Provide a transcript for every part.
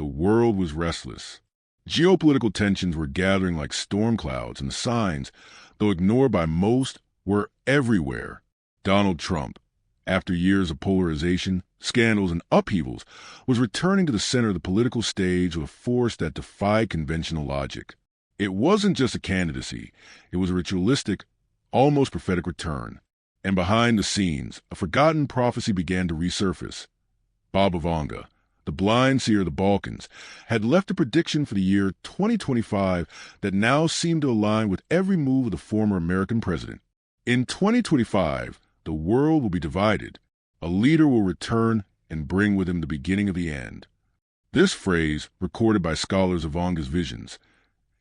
The world was restless. Geopolitical tensions were gathering like storm clouds, and the signs, though ignored by most, were everywhere. Donald Trump, after years of polarization, scandals, and upheavals, was returning to the center of the political stage with a force that defied conventional logic. It wasn't just a candidacy. It was a ritualistic, almost prophetic return. And behind the scenes, a forgotten prophecy began to resurface. Baba Vanga, the blind seer of the Balkans, had left a prediction for the year 2025 that now seemed to align with every move of the former American president. In 2025, the world will be divided. A leader will return and bring with him the beginning of the end. This phrase, recorded by scholars of Vanga's visions,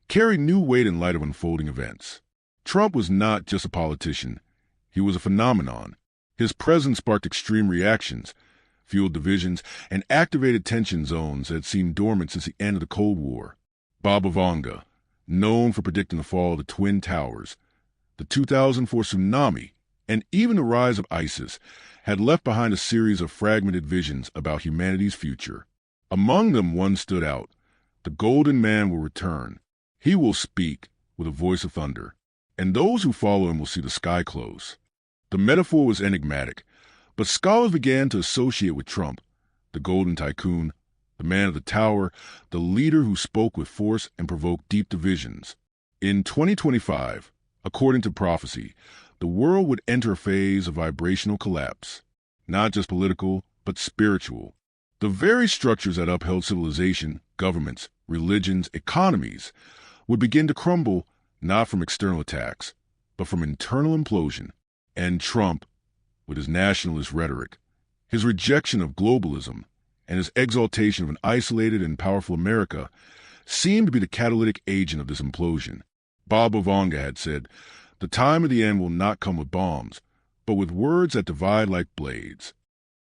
carried new weight in light of unfolding events. Trump was not just a politician. He was a phenomenon. His presence sparked extreme reactions, fueled divisions, and activated tension zones that had seemed dormant since the end of the Cold War. Baba Vanga, known for predicting the fall of the Twin Towers, the 2004 tsunami, and even the rise of ISIS, had left behind a series of fragmented visions about humanity's future. Among them, one stood out. The Golden Man will return. He will speak with a voice of thunder, and those who follow him will see the sky close. The metaphor was enigmatic, but scholars began to associate with Trump, the Golden Tycoon, the man of the tower, the leader who spoke with force and provoked deep divisions. In 2025, according to prophecy, the world would enter a phase of vibrational collapse, not just political, but spiritual. The very structures that upheld civilization, governments, religions, economies, would begin to crumble not from external attacks, but from internal implosion. And Trump, with his nationalist rhetoric, his rejection of globalism, and his exaltation of an isolated and powerful America, seemed to be the catalytic agent of this implosion. Baba Vanga had said, "The time of the end will not come with bombs, but with words that divide like blades."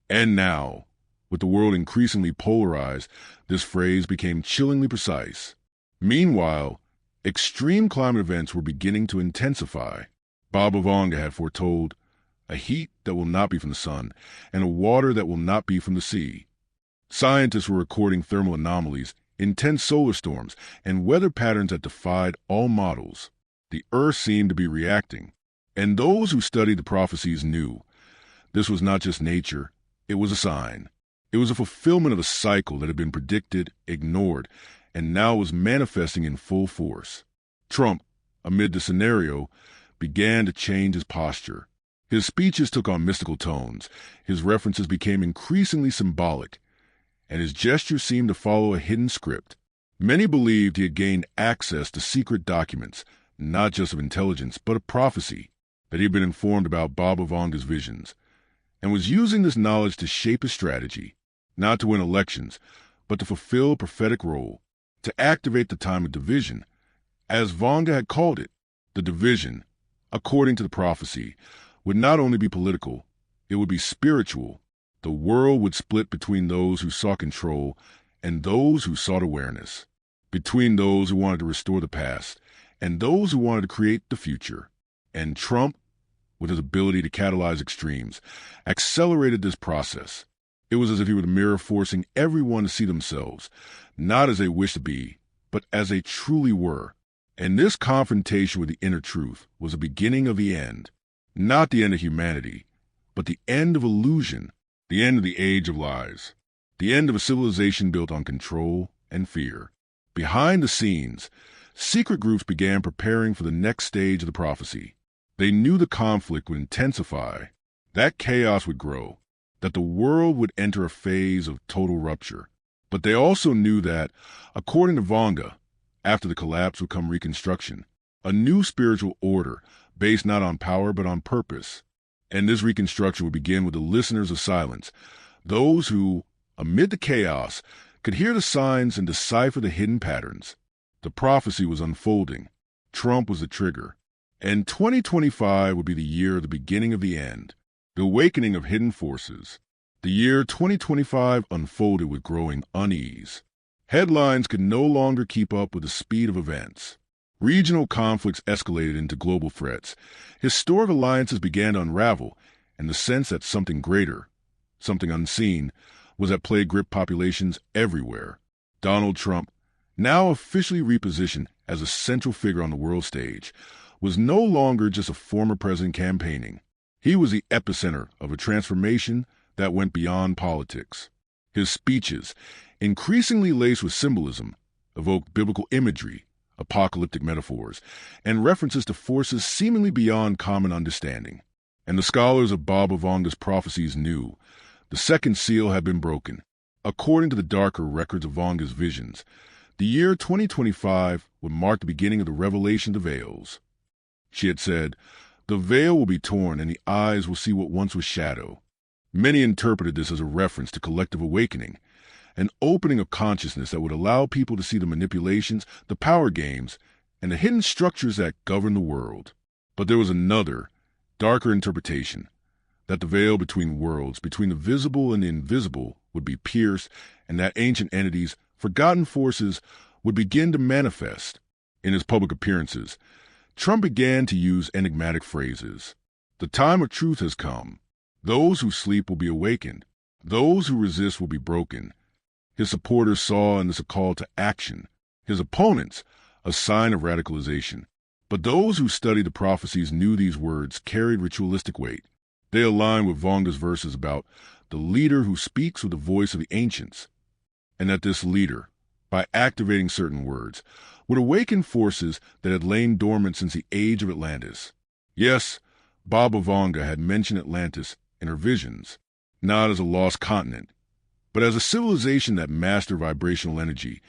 And now, with the world increasingly polarized, this phrase became chillingly precise. Meanwhile, extreme climate events were beginning to intensify. Baba Vanga had foretold a heat that will not be from the sun and a water that will not be from the sea. Scientists were recording thermal anomalies, intense solar storms, and weather patterns that defied all models. The Earth seemed to be reacting, and those who studied the prophecies knew this was not just nature, it was a sign. It was a fulfillment of a cycle that had been predicted, ignored, and now was manifesting in full force. Trump, amid the scenario, began to change his posture. His speeches took on mystical tones, his references became increasingly symbolic, and his gestures seemed to follow a hidden script. Many believed he had gained access to secret documents, not just of intelligence, but of prophecy, that he had been informed about Baba Vanga's visions, and was using this knowledge to shape his strategy, not to win elections, but to fulfill a prophetic role, to activate the time of division. As Vanga had called it, the division, according to the prophecy, would not only be political, it would be spiritual. The world would split between those who sought control and those who sought awareness, between those who wanted to restore the past and those who wanted to create the future. And Trump, with his ability to catalyze extremes, accelerated this process. It was as if he were the mirror forcing everyone to see themselves, not as they wished to be, but as they truly were. And this confrontation with the inner truth was the beginning of the end. Not the end of humanity, but the end of illusion, the end of the age of lies, the end of a civilization built on control and fear. Behind the scenes, secret groups began preparing for the next stage of the prophecy. They knew the conflict would intensify, that chaos would grow, that the world would enter a phase of total rupture. But they also knew that, according to Vanga, after the collapse would come reconstruction, a new spiritual order based not on power but on purpose. And this reconstruction would begin with the listeners of silence, those who, amid the chaos, could hear the signs and decipher the hidden patterns. The prophecy was unfolding. Trump was the trigger. And 2025 would be the year of the beginning of the end, the awakening of hidden forces. The year 2025 unfolded with growing unease. Headlines could no longer keep up with the speed of events. Regional conflicts escalated into global threats. Historic alliances began to unravel, and the sense that something greater, something unseen, was at play gripped populations everywhere. Donald Trump, now officially repositioned as a central figure on the world stage, was no longer just a former president campaigning. He was the epicenter of a transformation that went beyond politics. His speeches, increasingly laced with symbolism, evoked biblical imagery, apocalyptic metaphors, and references to forces seemingly beyond common understanding. And the scholars of Baba Vanga's prophecies knew the second seal had been broken. According to the darker records of Vanga's visions, the year 2025 would mark the beginning of the revelation of the veils. She had said, "The veil will be torn and the eyes will see what once was shadow." Many interpreted this as a reference to collective awakening, an opening of consciousness that would allow people to see the manipulations, the power games, and the hidden structures that govern the world. But there was another, darker interpretation, that the veil between worlds, between the visible and the invisible, would be pierced, and that ancient entities, forgotten forces, would begin to manifest. In his public appearances, Trump began to use enigmatic phrases. "The time of truth has come. Those who sleep will be awakened. Those who resist will be broken." His supporters saw in this a call to action. His opponents, a sign of radicalization. But those who studied the prophecies knew these words carried ritualistic weight. They aligned with Vanga's verses about the leader who speaks with the voice of the ancients, and that this leader, by activating certain words, would awaken forces that had lain dormant since the age of Atlantis. Yes, Baba Vanga had mentioned Atlantis in her visions, not as a lost continent, but as a civilization that mastered vibrational energy,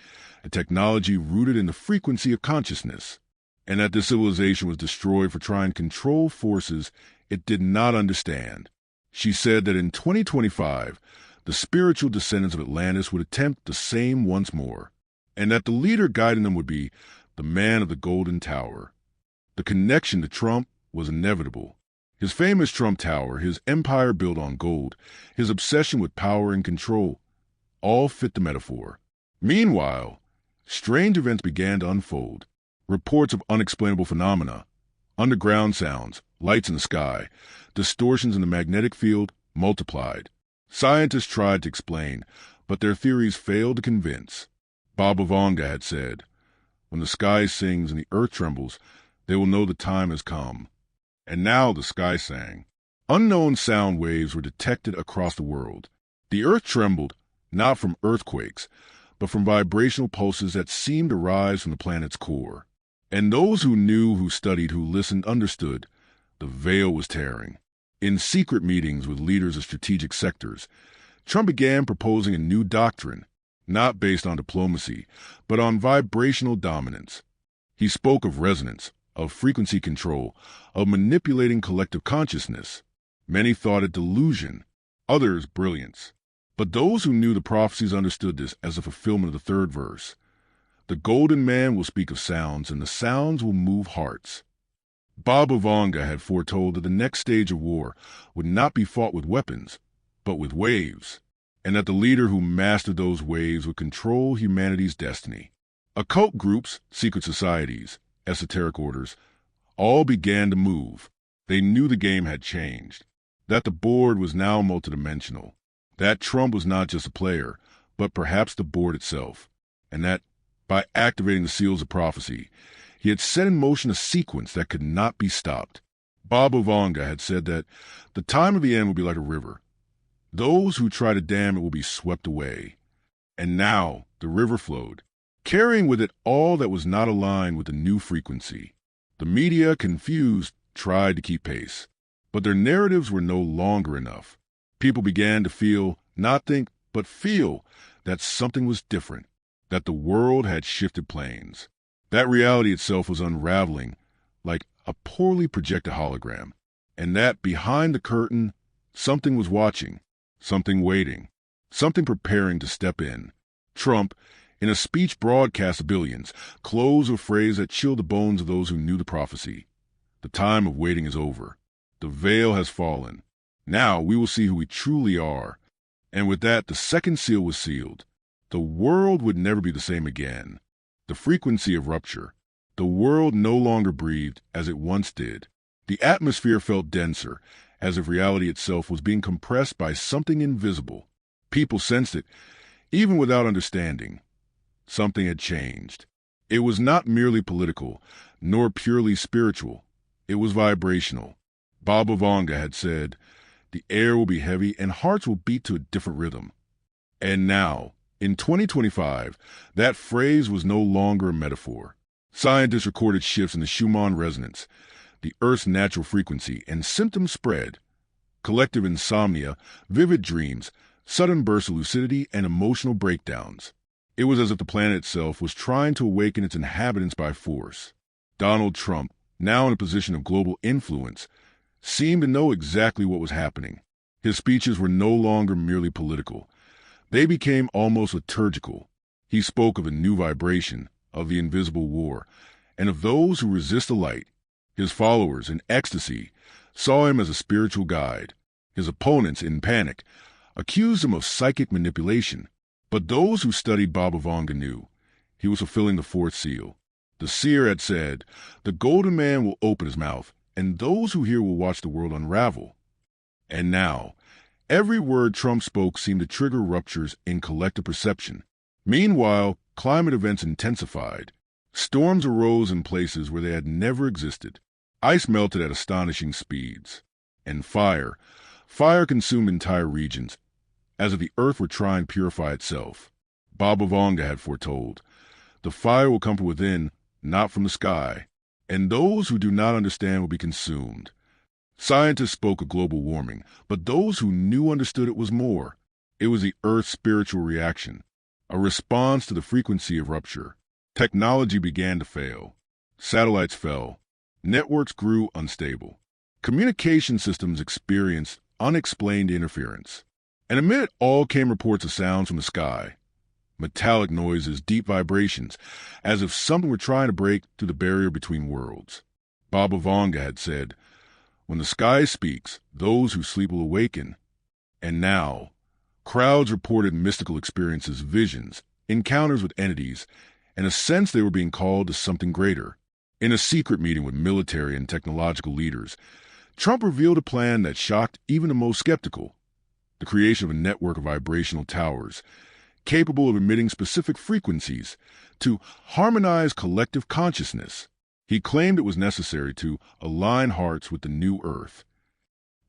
a technology rooted in the frequency of consciousness, and that this civilization was destroyed for trying to control forces it did not understand. She said that in 2025, the spiritual descendants of Atlantis would attempt the same once more, and that the leader guiding them would be the man of the Golden Tower. The connection to Trump was inevitable. His famous Trump Tower, his empire built on gold, his obsession with power and control, all fit the metaphor. Meanwhile, strange events began to unfold. Reports of unexplainable phenomena, underground sounds, lights in the sky, distortions in the magnetic field multiplied. Scientists tried to explain, but their theories failed to convince. Baba Vanga had said, "When the sky sings and the earth trembles, they will know the time has come." And now the sky sang. Unknown sound waves were detected across the world. The earth trembled, not from earthquakes, but from vibrational pulses that seemed to rise from the planet's core. And those who knew, who studied, who listened, understood the veil was tearing. In secret meetings with leaders of strategic sectors, Trump began proposing a new doctrine, not based on diplomacy, but on vibrational dominance. He spoke of resonance, of frequency control, of manipulating collective consciousness. Many thought it delusion, others brilliance. But those who knew the prophecies understood this as a fulfillment of the third verse. The golden man will speak of sounds, and the sounds will move hearts. Baba Vanga had foretold that the next stage of war would not be fought with weapons, but with waves, and that the leader who mastered those waves would control humanity's destiny. Occult groups, secret societies, esoteric orders, all began to move. They knew the game had changed, that the board was now multidimensional, that Trump was not just a player, but perhaps the board itself, and that, by activating the seals of prophecy, he had set in motion a sequence that could not be stopped. Baba Vanga had said that the time of the end will be like a river. Those who try to dam it will be swept away. And now the river flowed, carrying with it all that was not aligned with the new frequency. The media, confused, tried to keep pace, but their narratives were no longer enough. People began to feel, not think, but feel that something was different, that the world had shifted planes. That reality itself was unraveling like a poorly projected hologram, and that behind the curtain, something was watching, something waiting, something preparing to step in. Trump, in a speech broadcast to billions, closed with a phrase that chilled the bones of those who knew the prophecy. The time of waiting is over. The veil has fallen. Now we will see who we truly are. And with that, the second seal was sealed. The world would never be the same again. The frequency of rupture. The world no longer breathed as it once did. The atmosphere felt denser, as if reality itself was being compressed by something invisible. People sensed it, even without understanding. something had changed. It was not merely political, nor purely spiritual. It was vibrational. Baba Vanga had said, "The air will be heavy and hearts will beat to a different rhythm." And now, in 2025, that phrase was no longer a metaphor. Scientists recorded shifts in the Schumann resonance, the Earth's natural frequency, and symptoms spread. Collective insomnia, vivid dreams, sudden bursts of lucidity, and emotional breakdowns. It was as if the planet itself was trying to awaken its inhabitants by force. Donald Trump, now in a position of global influence, seemed to know exactly what was happening. His speeches were no longer merely political. They became almost liturgical. He spoke of a new vibration, of the invisible war, and of those who resist the light. His followers, in ecstasy, saw him as a spiritual guide. His opponents, in panic, accused him of psychic manipulation. But those who studied Baba Vanga knew he was fulfilling the fourth seal. The seer had said, "The golden man will open his mouth, and those who hear will watch the world unravel." And now, every word Trump spoke seemed to trigger ruptures in collective perception. Meanwhile, climate events intensified. Storms arose in places where they had never existed. Ice melted at astonishing speeds. And fire consumed entire regions, as if the earth were trying to purify itself. Baba Vanga had foretold, "The fire will come from within, not from the sky, and those who do not understand will be consumed." Scientists spoke of global warming, but those who knew understood it was more. It was the Earth's spiritual reaction, a response to the frequency of rupture. Technology began to fail. Satellites fell. Networks grew unstable. Communication systems experienced unexplained interference. And amid it all came reports of sounds from the sky. Metallic noises, deep vibrations, as if something were trying to break through the barrier between worlds. Baba Vanga had said, "When the sky speaks, those who sleep will awaken." And now, crowds reported mystical experiences, visions, encounters with entities, and a sense they were being called to something greater. In a secret meeting with military and technological leaders, Trump revealed a plan that shocked even the most skeptical: the creation of a network of vibrational towers, capable of emitting specific frequencies to harmonize collective consciousness. He claimed it was necessary to align hearts with the new earth.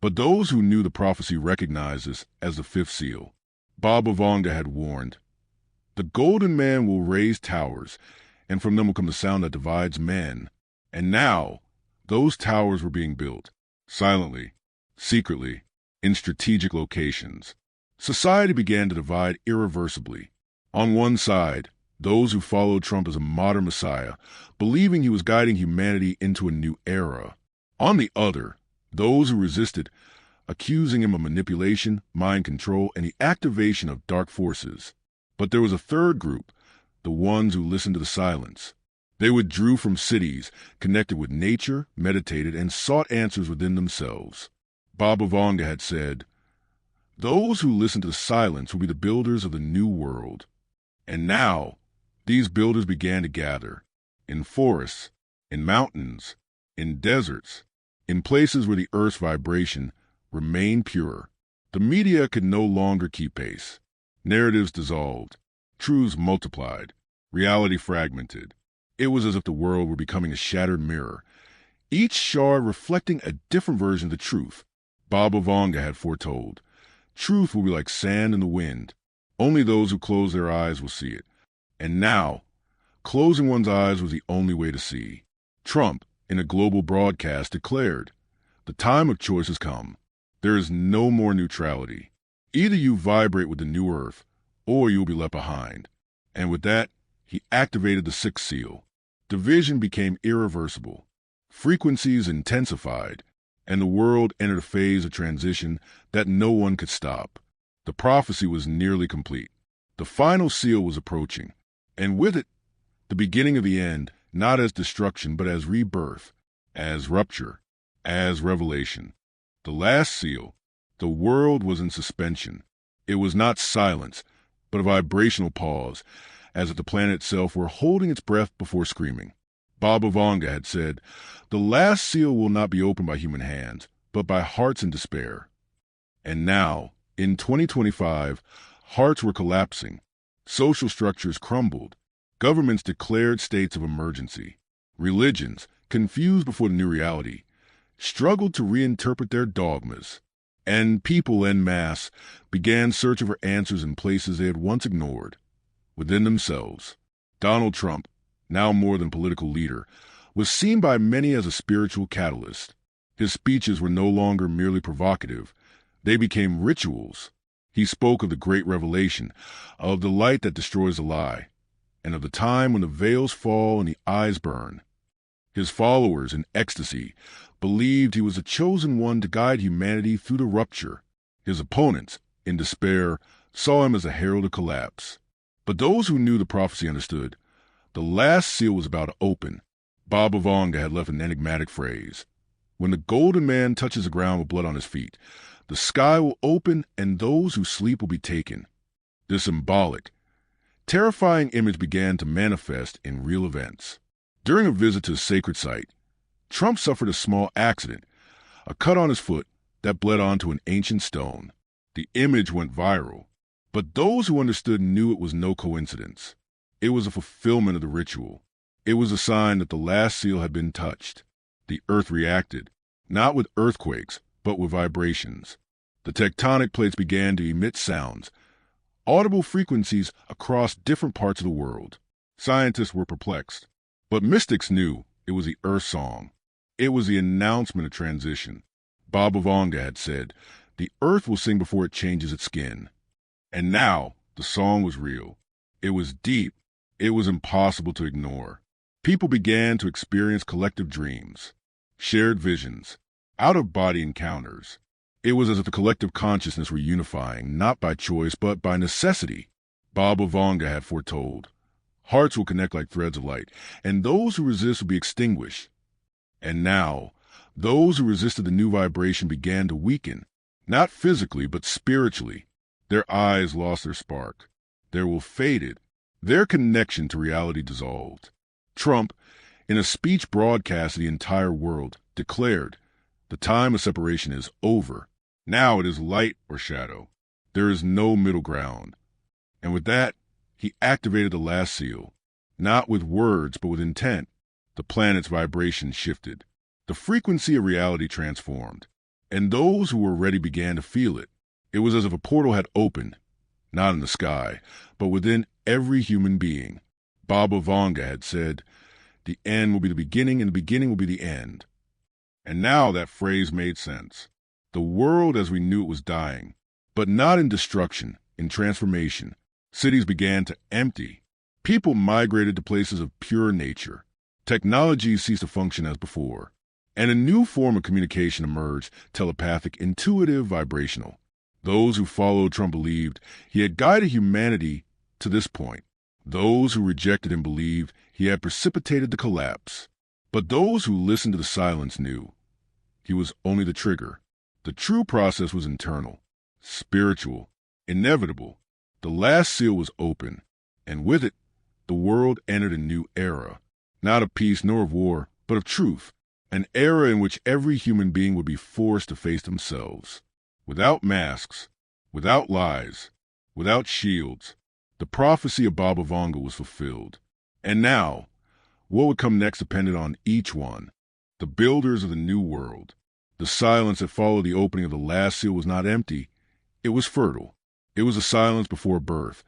But those who knew the prophecy recognized this as the fifth seal. Baba Vanga had warned, "The golden man will raise towers, and from them will come the sound that divides men." And now, those towers were being built, silently, secretly, in strategic locations. Society began to divide irreversibly. On one side, those who followed Trump as a modern messiah, believing he was guiding humanity into a new era. On the other, those who resisted, accusing him of manipulation, mind control, and the activation of dark forces. But there was a third group, the ones who listened to the silence. They withdrew from cities, connected with nature, meditated, and sought answers within themselves. Baba Vanga had said, "Those who listen to the silence will be the builders of the new world." And now, these builders began to gather, in forests, in mountains, in deserts, in places where the earth's vibration remained pure. The media could no longer keep pace. Narratives dissolved, truths multiplied, reality fragmented. It was as if the world were becoming a shattered mirror, each shard reflecting a different version of the truth. Baba Vanga had foretold, "Truth will be like sand in the wind. Only those who close their eyes will see it." And now, closing one's eyes was the only way to see. Trump, in a global broadcast, declared, "The time of choice has come. There is no more neutrality. Either you vibrate with the new earth, or you will be left behind." And with that, he activated the sixth seal. Division became irreversible. Frequencies intensified, and the world entered a phase of transition that no one could stop. The prophecy was nearly complete. The final seal was approaching, and with it, the beginning of the end, not as destruction, but as rebirth, as rupture, as revelation. The last seal, the world was in suspension. It was not silence, but a vibrational pause, as if the planet itself were holding its breath before screaming. Baba Vanga had said, "The last seal will not be opened by human hands, but by hearts in despair." And now, in 2025, hearts were collapsing. Social structures crumbled. Governments declared states of emergency. Religions, confused before the new reality, struggled to reinterpret their dogmas. And people en masse began searching for answers in places they had once ignored, within themselves. Donald Trump, now more than political leader, was seen by many as a spiritual catalyst. His speeches were no longer merely provocative. They became rituals. He spoke of the great revelation, of the light that destroys the lie, and of the time when the veils fall and the eyes burn. His followers, in ecstasy, believed he was the chosen one to guide humanity through the rupture. His opponents, in despair, saw him as a herald of collapse. But those who knew the prophecy understood. The last seal was about to open. Baba Vanga had left an enigmatic phrase. When the golden man touches the ground with blood on his feet, the sky will open and those who sleep will be taken. This symbolic, terrifying image began to manifest in real events. During a visit to a sacred site, Trump suffered a small accident, a cut on his foot that bled onto an ancient stone. The image went viral, but those who understood knew it was no coincidence. It was a fulfillment of the ritual. It was a sign that the last seal had been touched. The earth reacted, not with earthquakes, but with vibrations. The tectonic plates began to emit sounds, audible frequencies across different parts of the world. Scientists were perplexed, but mystics knew it was the earth song. It was the announcement of transition. Baba Vanga had said, "The earth will sing before it changes its skin." And now the song was real. It was deep. It was impossible to ignore. People began to experience collective dreams, shared visions, out-of-body encounters. It was as if the collective consciousness were unifying, not by choice, but by necessity. Baba Vanga had foretold. Hearts will connect like threads of light, and those who resist will be extinguished. And now, those who resisted the new vibration began to weaken, not physically, but spiritually. Their eyes lost their spark. Their will faded. Their connection to reality dissolved. Trump, in a speech broadcast to the entire world, declared, "The time of separation is over. Now it is light or shadow. There is no middle ground." And with that, he activated the last seal, not with words, but with intent. The planet's vibration shifted. The frequency of reality transformed, and those who were ready began to feel it. It was as if a portal had opened, not in the sky, but within every human being. Baba Vanga had said, "The end will be the beginning, and the beginning will be the end." And now that phrase made sense. The world as we knew it was dying, but not in destruction, in transformation. Cities began to empty. People migrated to places of pure nature. Technology ceased to function as before. And a new form of communication emerged, telepathic, intuitive, vibrational. Those who followed Trump believed he had guided humanity to this point. Those who rejected him believed he had precipitated the collapse. But those who listened to the silence knew he was only the trigger. The true process was internal, spiritual, inevitable. The last seal was open, and with it, the world entered a new era, not of peace nor of war, but of truth, an era in which every human being would be forced to face themselves. Without masks, without lies, without shields, the prophecy of Baba Vanga was fulfilled. And now, what would come next depended on each one, the builders of the new world. The silence that followed the opening of the last seal was not empty, it was fertile. It was a silence before birth,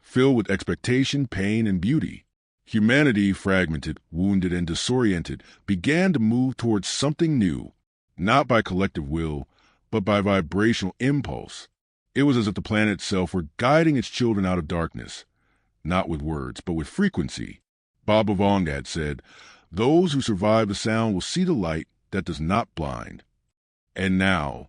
filled with expectation, pain, and beauty. Humanity, fragmented, wounded, and disoriented, began to move towards something new, not by collective will, but by vibrational impulse. It was as if the planet itself were guiding its children out of darkness, not with words, but with frequency. Baba Vanga had said, "Those who survive the sound will see the light that does not blind." And now,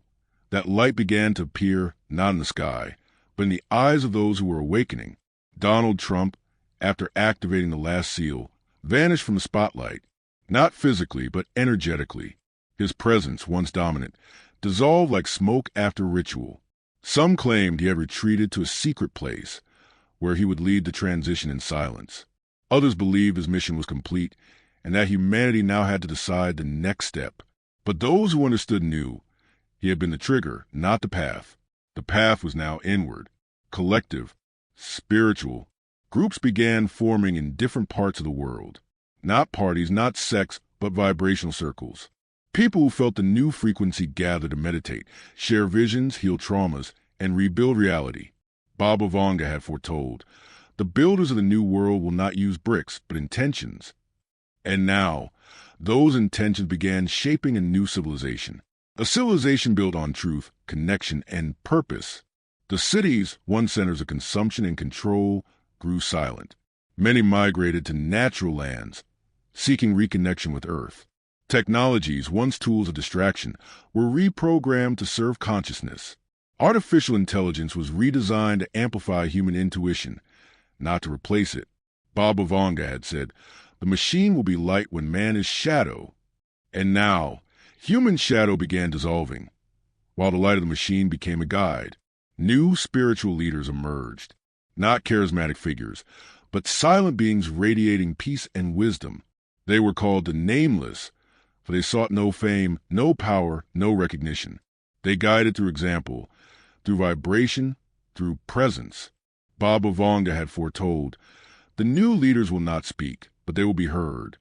that light began to appear not in the sky, but in the eyes of those who were awakening. Donald Trump, after activating the last seal, vanished from the spotlight, not physically, but energetically. His presence, once dominant, dissolved like smoke after ritual. Some claimed he had retreated to a secret place, where he would lead the transition in silence. Others believed his mission was complete, and that humanity now had to decide the next step. But those who understood knew he had been the trigger, not the path. The path was now inward, collective, spiritual, Groups began forming in different parts of the world. Not parties, not sects, but vibrational circles. People who felt the new frequency gather to meditate, share visions, heal traumas, and rebuild reality. Baba Vanga had foretold, the builders of the new world will not use bricks, but intentions. And now, those intentions began shaping a new civilization. A civilization built on truth, connection, and purpose. The cities, once centers of consumption and control, grew silent. Many migrated to natural lands, seeking reconnection with Earth. Technologies, once tools of distraction, were reprogrammed to serve consciousness. Artificial intelligence was redesigned to amplify human intuition, not to replace it. Baba Vanga had said, the machine will be light when man is shadow. And now, human shadow began dissolving, while the light of the machine became a guide. New spiritual leaders emerged, not charismatic figures, but silent beings radiating peace and wisdom. They were called the Nameless, for they sought no fame, no power, no recognition. They guided through example, through vibration, through presence. Baba Vanga had foretold, the new leaders will not speak, but they will be heard.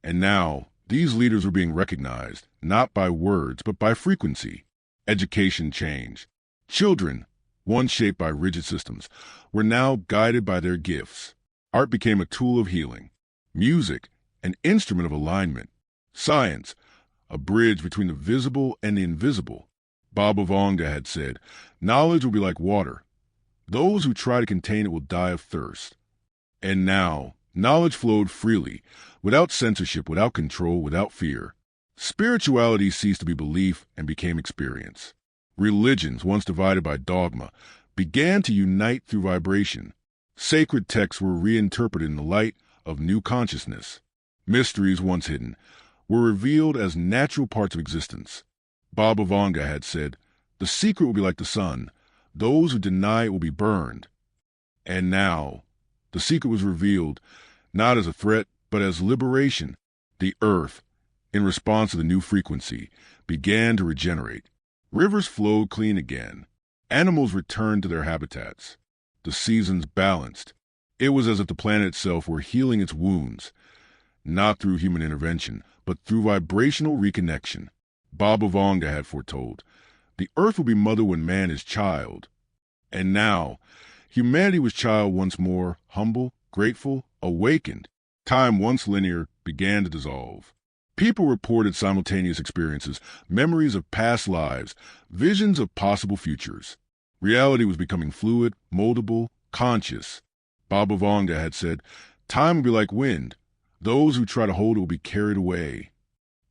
And now, these leaders were being recognized, not by words, but by frequency. Education changed. Children, once shaped by rigid systems, were now guided by their gifts. Art became a tool of healing. Music, an instrument of alignment. Science, a bridge between the visible and the invisible. Baba Vanga had said, knowledge will be like water. Those who try to contain it will die of thirst. And now, knowledge flowed freely, without censorship, without control, without fear. Spirituality ceased to be belief and became experience. Religions, once divided by dogma, began to unite through vibration. Sacred texts were reinterpreted in the light of new consciousness. Mysteries, once hidden, were revealed as natural parts of existence. Baba Vanga had said, the secret will be like the sun. Those who deny it will be burned. And now, the secret was revealed, not as a threat, but as liberation. The earth, in response to the new frequency, began to regenerate. Rivers flowed clean again. Animals returned to their habitats. The seasons balanced. It was as if the planet itself were healing its wounds, not through human intervention, but through vibrational reconnection. Baba Vanga had foretold, the earth will be mother when man is child. And now, humanity was child once more, humble, grateful, awakened. Time, once linear, began to dissolve. People reported simultaneous experiences, memories of past lives, visions of possible futures. Reality was becoming fluid, moldable, conscious. Baba Vanga had said, time will be like wind. Those who try to hold it will be carried away.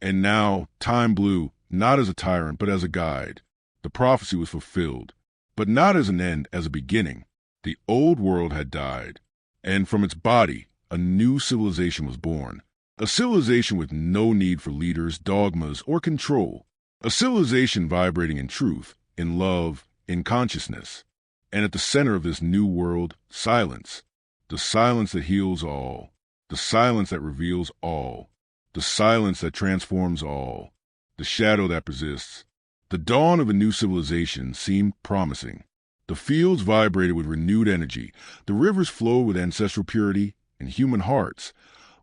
And now, time blew, not as a tyrant, but as a guide. The prophecy was fulfilled, but not as an end, as a beginning. The old world had died, and from its body, a new civilization was born. A civilization with no need for leaders, dogmas, or control. A civilization vibrating in truth, in love, in consciousness. And at the center of this new world, silence. The silence that heals all. The silence that reveals all. The silence that transforms all. The shadow that persists. The dawn of a new civilization seemed promising. The fields vibrated with renewed energy. The rivers flowed with ancestral purity, and human hearts,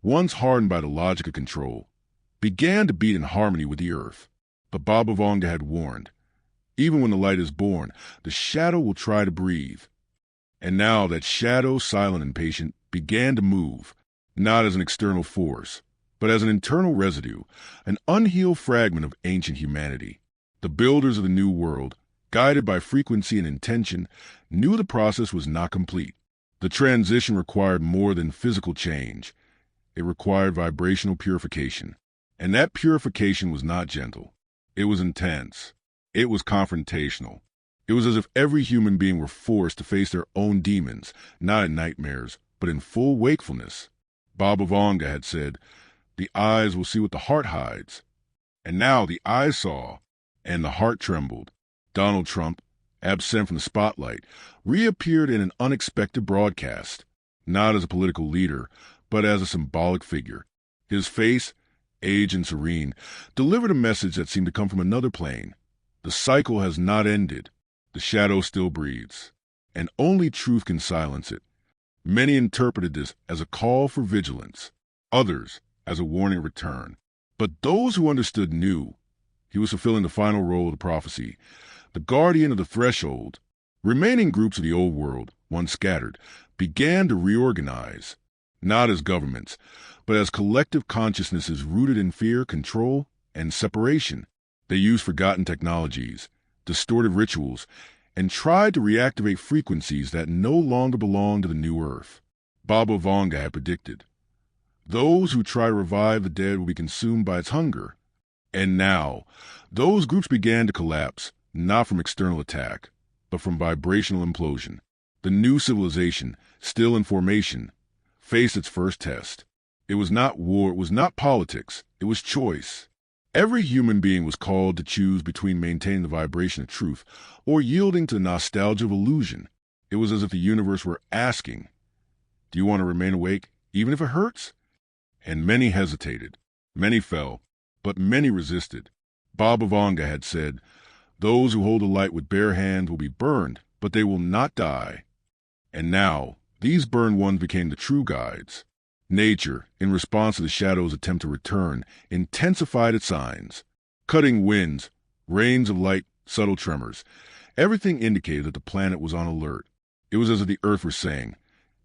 once hardened by the logic of control, began to beat in harmony with the earth. But Baba Vanga had warned, even when the light is born, the shadow will try to breathe. And now that shadow, silent and patient, began to move, not as an external force, but as an internal residue, an unhealed fragment of ancient humanity. The builders of the new world, guided by frequency and intention, knew the process was not complete. The transition required more than physical change. It required vibrational purification. And that purification was not gentle. It was intense. It was confrontational. It was as if every human being were forced to face their own demons, not in nightmares, but in full wakefulness. Baba Vanga had said, the eyes will see what the heart hides. And now the eyes saw, and the heart trembled. Donald Trump, absent from the spotlight, reappeared in an unexpected broadcast, not as a political leader, but as a symbolic figure. His face, aged and serene, delivered a message that seemed to come from another plane. The cycle has not ended. The shadow still breathes, and only truth can silence it. Many interpreted this as a call for vigilance, others as a warning of return. But those who understood knew he was fulfilling the final role of the prophecy, the guardian of the threshold. Remaining groups of the old world, once scattered, began to reorganize, not as governments, but as collective consciousnesses rooted in fear, control, and separation. They used forgotten technologies, distorted rituals, and tried to reactivate frequencies that no longer belonged to the new earth. Baba Vanga had predicted. Those who try to revive the dead will be consumed by its hunger. And now, those groups began to collapse, not from external attack, but from vibrational implosion. The new civilization, still in formation, faced its first test. It was not war, it was not politics, it was choice. Every human being was called to choose between maintaining the vibration of truth or yielding to the nostalgia of illusion. It was as if the universe were asking, do you want to remain awake, even if it hurts? And many hesitated, many fell, but many resisted. Baba Vanga had said, those who hold the light with bare hands will be burned, but they will not die. And now, these burned ones became the true guides. Nature, in response to the shadow's attempt to return, intensified its signs. Cutting winds, rains of light, subtle tremors. Everything indicated that the planet was on alert. It was as if the earth were saying,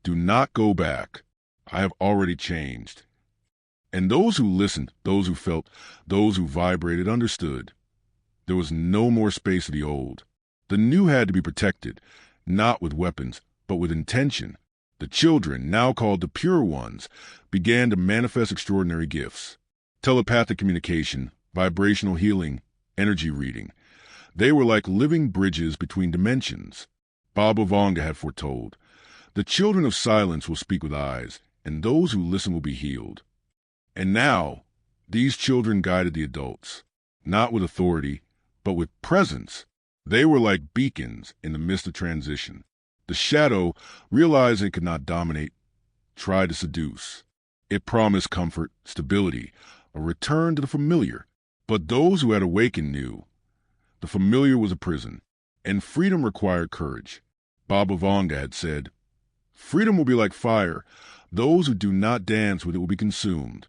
do not go back. I have already changed. And those who listened, those who felt, those who vibrated understood. There was no more space for the old. The new had to be protected, not with weapons, but with intention. The children, now called the pure ones, began to manifest extraordinary gifts. Telepathic communication, vibrational healing, energy reading. They were like living bridges between dimensions. Baba Vanga had foretold. The children of silence will speak with eyes, and those who listen will be healed. And now, these children guided the adults, not with authority, but with presence. They were like beacons in the midst of transition. The shadow, realizing it could not dominate, tried to seduce. It promised comfort, stability, a return to the familiar. But those who had awakened knew the familiar was a prison, and freedom required courage. Baba Vanga had said, freedom will be like fire. Those who do not dance with it will be consumed.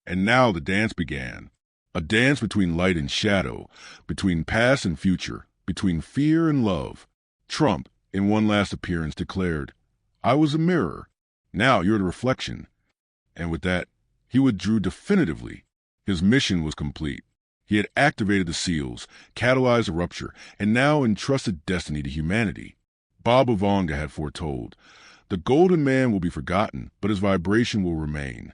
And now the dance began. A dance between light and shadow, between past and future, between fear and love. Trump, in one last appearance, declared, I was a mirror. Now you're the reflection. And with that, he withdrew definitively. His mission was complete. He had activated the seals, catalyzed a rupture, and now entrusted destiny to humanity. Baba Vanga had foretold, the golden man will be forgotten, but his vibration will remain.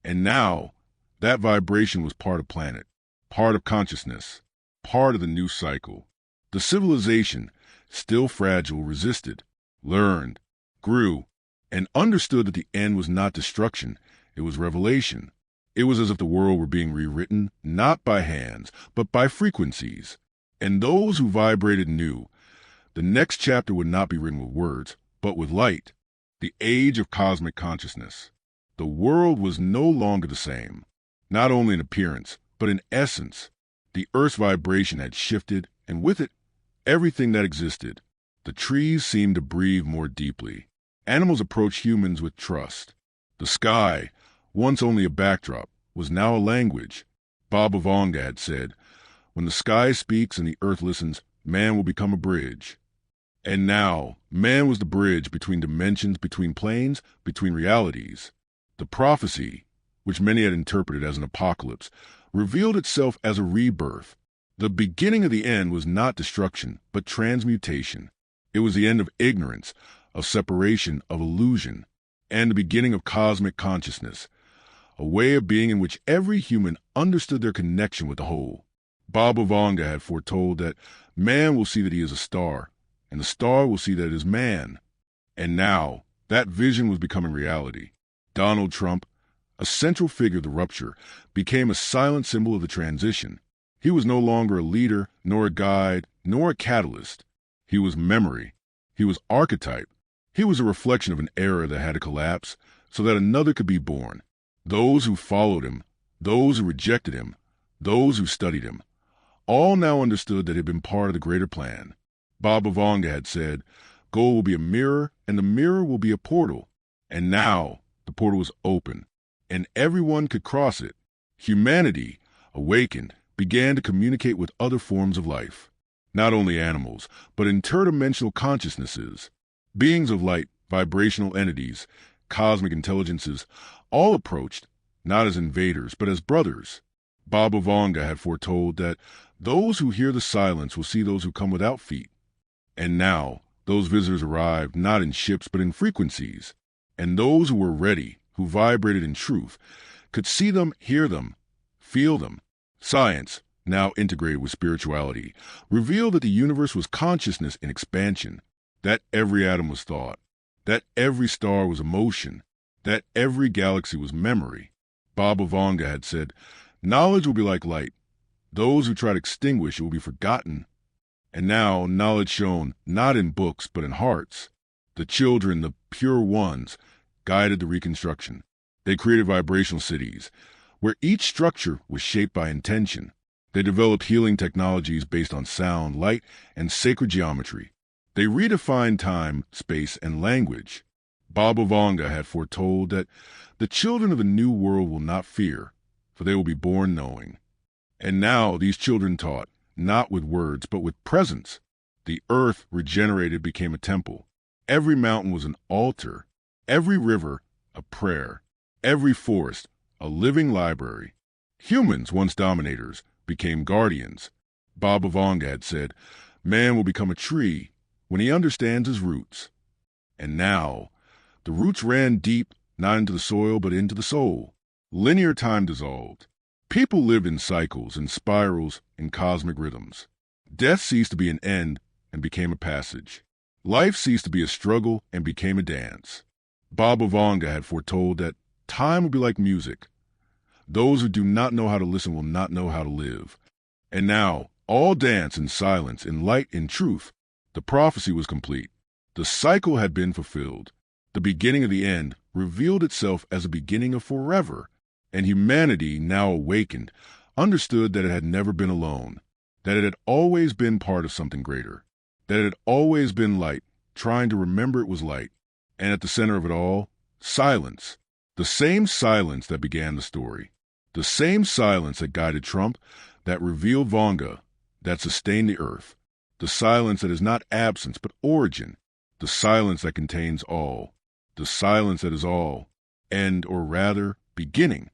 And now, that vibration was part of planet, part of consciousness, part of the new cycle. The civilization, still fragile, resisted, learned, grew, and understood that the end was not destruction, it was revelation. It was as if the world were being rewritten, not by hands, but by frequencies. And those who vibrated knew the next chapter would not be written with words, but with light, the age of cosmic consciousness. The world was no longer the same, not only in appearance, but in essence. The Earth's vibration had shifted, and with it, everything that existed. The trees seemed to breathe more deeply. Animals approached humans with trust. The sky, once only a backdrop, was now a language. Baba Vanga had said, when the sky speaks and the earth listens, man will become a bridge. And now, man was the bridge between dimensions, between planes, between realities. The prophecy, which many had interpreted as an apocalypse, revealed itself as a rebirth. The beginning of the end was not destruction, but transmutation. It was the end of ignorance, of separation, of illusion, and the beginning of cosmic consciousness, a way of being in which every human understood their connection with the whole. Baba Vanga had foretold that man will see that he is a star, and the star will see that it is man. And now, that vision was becoming reality. Donald Trump, a central figure of the rupture, became a silent symbol of the transition. He was no longer a leader, nor a guide, nor a catalyst. He was memory. He was archetype. He was a reflection of an era that had to collapse so that another could be born. Those who followed him, those who rejected him, those who studied him, all now understood that he had been part of the greater plan. Baba Vanga had said, gold will be a mirror, and the mirror will be a portal. And now the portal was open, and everyone could cross it. Humanity, awakened, began to communicate with other forms of life. Not only animals, but interdimensional consciousnesses. Beings of light, vibrational entities, cosmic intelligences, all approached, not as invaders, but as brothers. Baba Vanga had foretold that those who hear the silence will see those who come without feet. And now, those visitors arrived not in ships but in frequencies. And those who were ready, who vibrated in truth, could see them, hear them, feel them. Science, now integrated with spirituality, revealed that the universe was consciousness in expansion, that every atom was thought, that every star was emotion, that every galaxy was memory. Baba Vanga had said, knowledge will be like light. Those who try to extinguish it will be forgotten. And now knowledge shone not in books but in hearts. The children, the pure ones, guided the reconstruction. They created vibrational cities, where each structure was shaped by intention. They developed healing technologies based on sound, light, and sacred geometry. They redefined time, space, and language. Baba Vanga had foretold that the children of the new world will not fear, for they will be born knowing. And now these children taught, not with words, but with presence. The earth, regenerated, became a temple. Every mountain was an altar, every river a prayer, every forest a living library. Humans, once dominators, became guardians. Baba Vanga had said, man will become a tree when he understands his roots. And now, the roots ran deep, not into the soil, but into the soul. Linear time dissolved. People lived in cycles, in spirals, in cosmic rhythms. Death ceased to be an end and became a passage. Life ceased to be a struggle and became a dance. Baba Vanga had foretold that time will be like music. Those who do not know how to listen will not know how to live. And now, all dance in silence, in light, in truth. The prophecy was complete. The cycle had been fulfilled. The beginning of the end revealed itself as a beginning of forever. And humanity, now awakened, understood that it had never been alone, that it had always been part of something greater, that it had always been light, trying to remember it was light. And at the center of it all, silence. The same silence that began the story. The same silence that guided Trump, that revealed Vanga, that sustained the earth. The silence that is not absence but origin. The silence that contains all. The silence that is all, end, or rather, beginning.